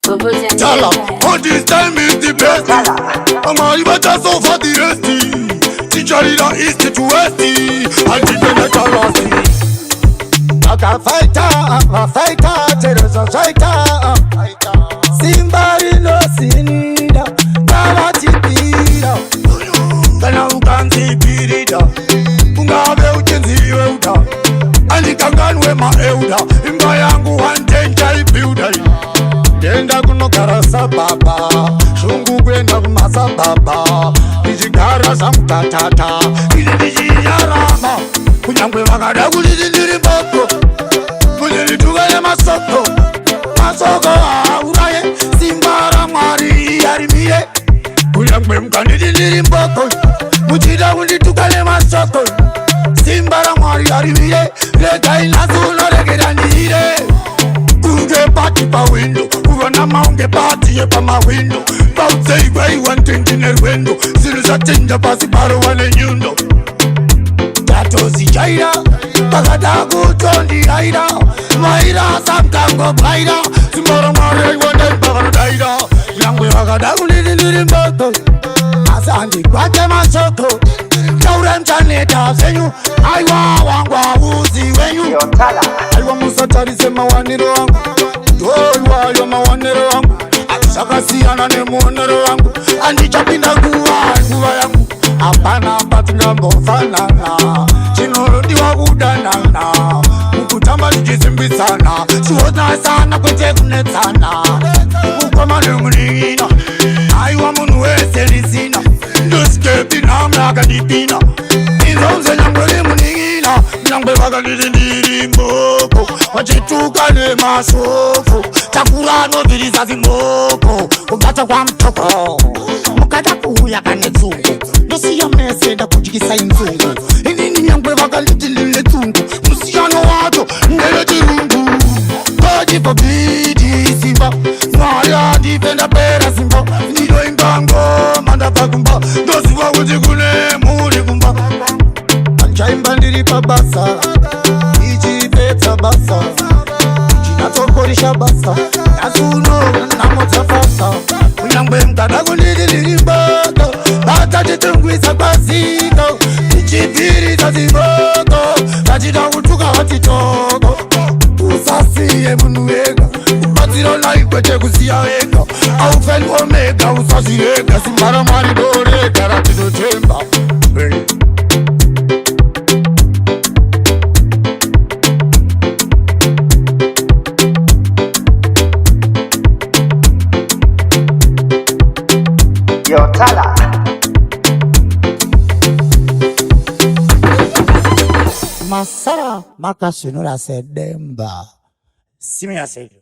Tala, all this time is the best. Mama, you better so for the rest. Teacher leader is to west. I didn't let her lost. Aka fighter, terrorism fighter. Simbari no sinida, kama tipira. Kana ukanzi pirida, ungabe ujenzi weuda. Alikanganwe maeuda, imba yangu wantenja ipiuda. Denda kuno karasa baba, shungu kwenda kumasa baba. Nijigara samtatata, ili nijiyarama. Kunyangwe wakada kulidindiri mboko, kuliditugale masoko. Mashoko haauraye, simbara mwari yarimire. Kunyangwe mkanidindiri mboko, mutida kuliditugale masoko. Simbara mwari yarimire, leta inazuno legera nire. Unge party pa window, uvana maunge party ye pa ma window. Bout way one thing in the window, sinusa tinja pasi paro wane nyundo. Tatozi jaira, takadagu tondi aira. Maira samkango baira, simbara mwari wande bakaro daira. Yangwe wakadagu nidindiri mboto, asandi kwake Mashoko. Chaure mchaneta zenyu, aiwa wangwa uzi wenyu. Aiwa musatari sema waniro wangu, doiwa yo mawanero wangu. Akishaka siyana ne muonero wangu, andichapinda nguva yangu. Apana patunga mbofanana, chinoro diwa kudanana. Ukutamba lijizimbisana, suhona sana kwete kunetsana. Ukoma nemunina, aiwa munu wese lisina. Nduske na mlaga dipina, inzonze nyangwele muningina. Nyangwe waka nidindiri mboko, wachituka ne Mashoko. Takurano viriza zimboko, ugata kwa mtoko. Mukata kuhuya kane tungu, dosi ya meseda kujikisa inzungu. Inini nyangwe waka lidilile tungu, musiyano wato nele jirungu. Kaji pobidi simba, mwaya dipenda pera simba. Nido ingango manda pakumba, dosi wa ujikune muri kumba. Anchaimba ndiri pabasa, iji peta basa. Tokorisha basa, nazuno namota fasa. Unyangwe mkadagu nidiliri mboto, bata jitungwisa kwa zito. Ichipiri za ziboko, kajida kutuka watitoko. Usasiye munuega, upatiro na ikweche kusiya wega. Aufeni omega usasirega, simbara maridore karatido chemba. Yo Tala. Masara makasunura sedemba. Simi ya seki.